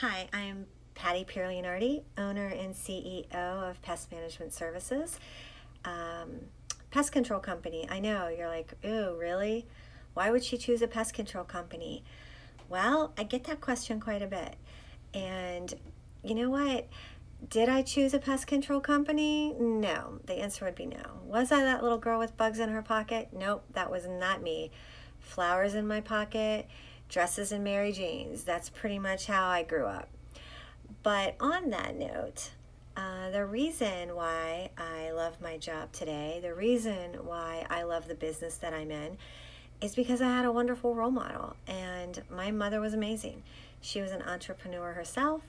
Hi, I'm Patty Pierleonardi, owner and CEO of Pest Management Services, um, pest control company. I know you're like, ooh, really? Why would she choose a pest control company? Well, I get that question quite a bit. And you know what? Did I choose a pest control company? No. The answer would be no. Was I that little girl with bugs in her pocket? Nope, that was not me. Flowers in my pocket, dresses and Mary Janes. That's pretty much how I grew up. But on that note, the reason why I love my job today, the reason why I love the business that I'm in, is because I had a wonderful role model. And my mother was amazing. She was an entrepreneur herself.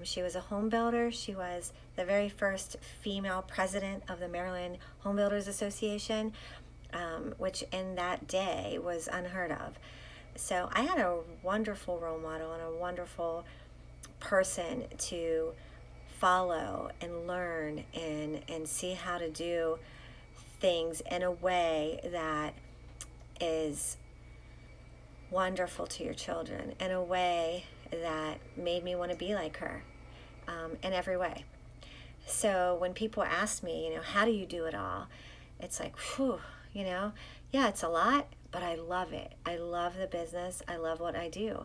She was a home builder. She was the very first female president of the Maryland Home Builders Association, which in that day was unheard of. So I had a wonderful role model and a wonderful person to follow and learn and see how to do things in a way that is wonderful to your children, in a way that made me want to be like her, in every way. So when people ask me, how do you do it all? It's like, whew, yeah, it's a lot, but I love it. I love the business. I love what I do.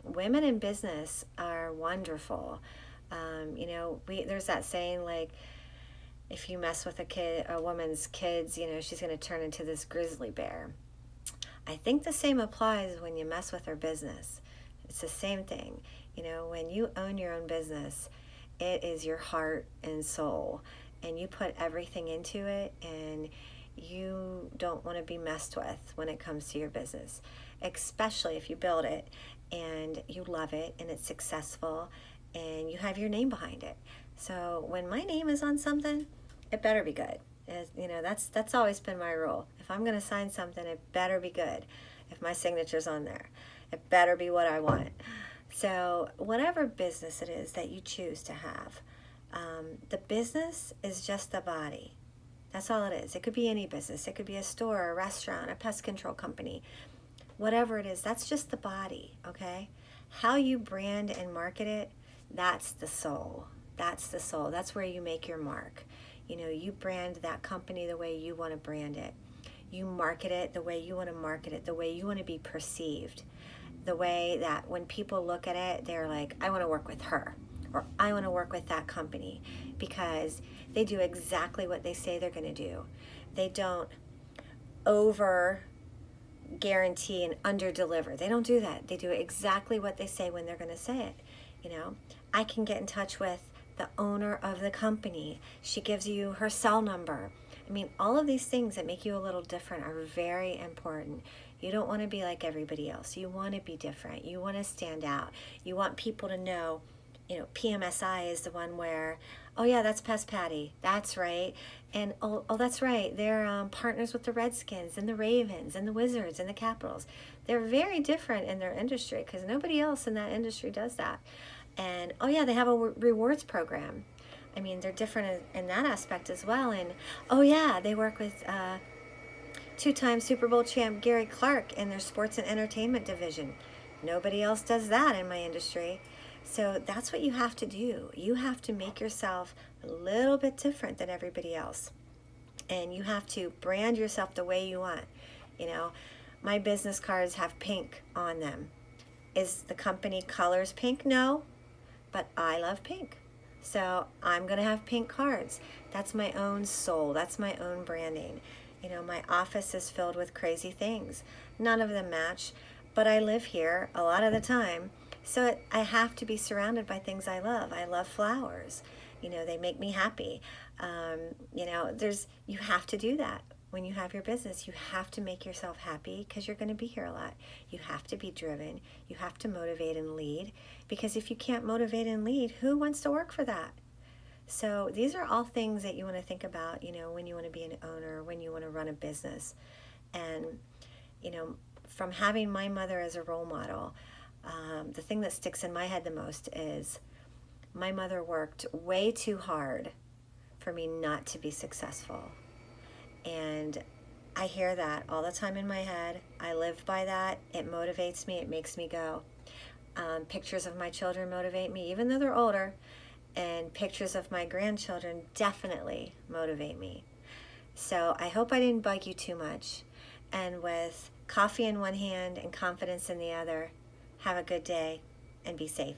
Women in business are wonderful. There's that saying, like, if you mess with a woman's kids, she's going to turn into this grizzly bear. I think the same applies when you mess with her business. It's the same thing. When you own your own business, it is your heart and soul, and you put everything into it, and you don't want to be messed with when it comes to your business, especially if you build it and you love it and it's successful and you have your name behind it. So when my name is on something, it better be good. That's always been my rule. If I'm going to sign something, it better be good. If my signature's on there, it better be what I want. So whatever business it is that you choose to have, the business is just the body. That's all it is. It could be any business. It could be a store, a restaurant, a pest control company. Whatever it is, that's just the body, okay? How you brand and market it, that's the soul. That's the soul. That's where you make your mark. You brand that company the way you want to brand it. You market it the way you want to market it, the way you want to be perceived. The way that when people look at it, they're like, I want to work with her, or I want to work with that company, because they do exactly what they say they're going to do. They don't over guarantee and under deliver. They don't do that. They do exactly what they say when they're going to say it. I can get in touch with the owner of the company. She gives you her cell number. I mean, all of these things that make you a little different are very important. You don't want to be like everybody else. You want to be different. You want to stand out. You want people to know, PMSI is the one where, oh yeah, that's Pest Patty. That's right. And oh, that's right. They're partners with the Redskins and the Ravens and the Wizards and the Capitals. They're very different in their industry because nobody else in that industry does that. And oh yeah, they have a rewards program. I mean, they're different in that aspect as well. And oh yeah, they work with two-time Super Bowl champ Gary Clark in their sports and entertainment division. Nobody else does that in my industry. So that's what you have to do. You have to make yourself a little bit different than everybody else. And you have to brand yourself the way you want. My business cards have pink on them. Is the company colors pink? No, but I love pink. So I'm going to have pink cards. That's my own soul. That's my own branding. My office is filled with crazy things. None of them match, but I live here a lot of the time. So I have to be surrounded by things I love. I love flowers. They make me happy. You have to do that. When you have your business, you have to make yourself happy because you're going to be here a lot. You have to be driven. You have to motivate and lead, because if you can't motivate and lead, who wants to work for that? So these are all things that you want to think about, when you want to be an owner, when you want to run a business. And, from having my mother as a role model, the thing that sticks in my head the most is my mother worked way too hard for me not to be successful. And I hear that all the time in my head. I live by that. It motivates me. It makes me go, Pictures of my children motivate me, even though they're older, and pictures of my grandchildren definitely motivate me. So I hope I didn't bug you too much. And with coffee in one hand and confidence in the other, have a good day and be safe.